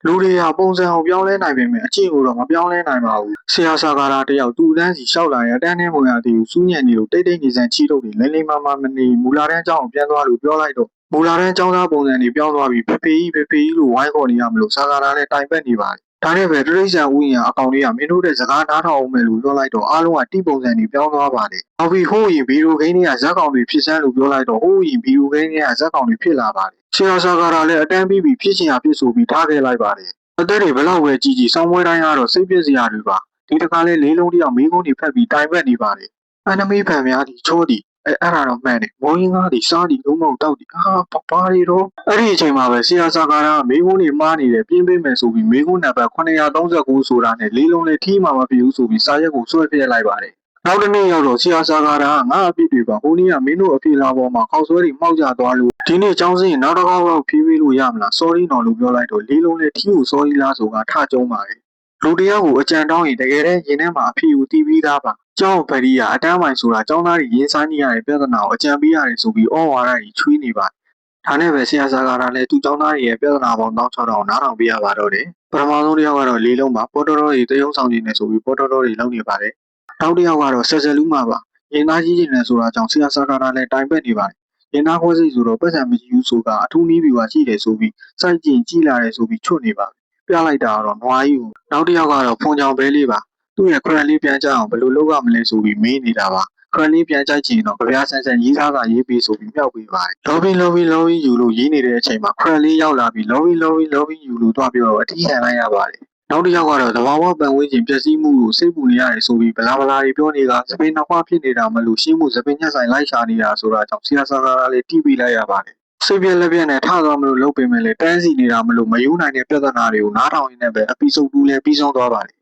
လူတွေကပုံစံအောင်ပြောင်းလဲနိုင်ပေမဲ့အကျင့်ကိုတော့မပြောင်းလဲနိုင်ပါဘူးဆရာစာကားတယောက်သူ့တန်းစီလျှောက်လာရင်အတန်းနဲ့ဝင်ရသေးဘူးစူးညံနေလို့တိတ်တိတ်နေစမ်းချီထုတ်နေလိမ့်လိမ့်မမမနေမူလာတန်းအကြောင်းပြန်သွားလို့ပြောလိုက်တော့မူလာတန်းအကြောင်းသားပုံစံတွေပြောင်းသွားပြီးဖေဖေကြီးလို့ဝိုင်းခေါ်နေရမလို့စာကားနဲ့တိုင်ပတ်နေပါတယ်ဒါနဲ့ပဲတရိတ်ဆန်ဥယျာဉ်အကောင်လေးကမင်းတို့တဲ့စကားနားထောင်အောင်မယ်လို့ပြောလိုက်တော့အားလုံးကတိပုံစံတွေပြောင်းသွားပါတယ်။နောက်ပြီးဟိုးရင်ဗီဒီယိုဂိမ်းတွေကဇက်ကောင်တွေဖြစ်စမ်းလို့ပြောလိုက်တော့ဟိုးရင်ဗီဒီယိုဂိမ်းတွေကဇက်ကောင်တွေဖြစ်လာပါတယ်။ဆရာစာကားလည်းအတန်းပြီးပြီးဖြစ်ချင်ရဖြစ်ဆိုပြီးထားခဲ့လိုက်ပါတယ်။အသက်တွေဘလောက်ပဲကြီးကြီးစောင်းပွဲတိုင်းကတော့စိတ်ပြည့်စရာတွေပါ။ဒီတခါလဲလေးလုံးတယောက်မီးကုန်းတွေဖက်ပြီးတိုင်ပတ်နေပါတယ်။အန်နမီဖန်များဒီချိုးဒီအဲ့ဒါတော့မှန်တယ်မိုးရင်းကားဒီစားဒီလုံးမတောက်ဒီဘာတွေတော့အဲ့ဒီအချိန်မှာပဲဆရာစာကားကမေးခွန်းတွေမှားနေတယ်ပြင်းပေးမယ်ဆိုပြီးမေးခွန်းနံပါတ်939ဆိုတာနဲ့လေးလုံးလေးထီးမှမဖြစ်ဘူးဆိုပြီးစာရက်ကိုဆွဲပြလိုက်ပါတယ်နောက်တစ်နေ့ရောက်တော့ဆရာစာကားကငါအပြစ်တွေပါဟိုနေ့ကမင်းတို့အဖေလာပေါ်မှာခေါက်ဆွဲတွေမှောက်ကြသွားလို့ဒီနေ့ចောင်းစင်းနောက်တစ်ခေါက်တော့ဖြေးပေးလို့ရမလား sorry နော်လို့ပြောလိုက်တော့လေးလုံးလေးထီးကို sorry လားဆိုကထကြုံးပါတယ်လူတယောက်ကိုအကြံတောင်းရင်တကယ်တမ်းရင်ထဲမှာအဖေကိုတီးပြီးသားပါကျောင်းဖရီးကအတန်းပိုင်းဆိုတာကျောင်းသားတွေရင်းစားနေရတဲ့ပြဿနာကိုအကြံပေးရတယ်ဆိုပြီးဩဝါဒကြီးချွေးနေပါဒါနဲ့ပဲဆရာစာကားလည်းသူကျောင်းသားတွေရဲ့ပြဿနာပေါင်း1600နားထောင်ပေးရပါတော့တယ်ပထမဆုံးတစ်ယောက်ကတော့လေးလုံးပါပေါ်တော်တွေတရုံဆောင်နေတယ်ဆိုပြီးပေါ်တော်တွေလုပ်နေပါတယ်နောက်တစ်ယောက်ကတော့ဆက်ဆက်လူးမှာပါရင်သားကြီးနေတယ်ဆိုတာကြောင့်ဆရာစာကားလည်းတိုင်ပတ်နေပါတယ်ရင်သားခွဲစိတ်ဆိုတော့ပတ်စံမရှိဘူးဆိုကအထူးနည်းပြွာရှိတယ်ဆိုပြီးစိုက်ကျင်ကြီးလာတယ်ဆိုပြီးချွတ်နေပါပြလိုက်တာကတော့နွားကြီးကိုနောက်တစ်ယောက်ကတော့ဖုန်ချောင်ဘဲလေးပါသူ့ရဲ့ခရက်လေးပြန်ကြအောင်ဘယ်လိုလုပ်ရမလဲဆိုပြီးမေးနေတာပါခရက်လေးပြန်ကြိုက်ချင်တော့ကြပြားဆန်းဆန်းရေးသားတာရေးပြီးဆိုပြီးမြောက်ပေးပါတယ်လော်ဘီယူလို့ရေးနေတဲ့အချိန်မှာခရက်လေးရောက်လာပြီးလော်ဘီယူလို့တွားပြီးတော့အထီးခံလိုက်ရပါတယ်နောက်တစ်ယောက်ကတော့သဘာဝပံဝန်းကျင်ပျက်စီးမှုကိုစိတ်ပူနေရတယ်ဆိုပြီးဗလာတွေပြောနေတာစပင်းနှခွဖြစ်နေတာမလို့ရှင်းမှုစပင်းညက်ဆိုင်လိုက်ရှာနေတာဆိုတာကြောင့်ဆရာစာကားလေးတီးပေးလိုက်ရပါတယ်စိတ်ပြက်လက်ပြက်နဲ့ထသွားမလို့လုပ်ပေးမယ်လေတန်းစီနေတာမလို့မယူနိုင်တဲ့ပြဿနာတွေကိုနားထောင်ရင်းနဲ့ပဲအပီစုပ်တူးလဲပြီးဆုံးသွားပါတယ်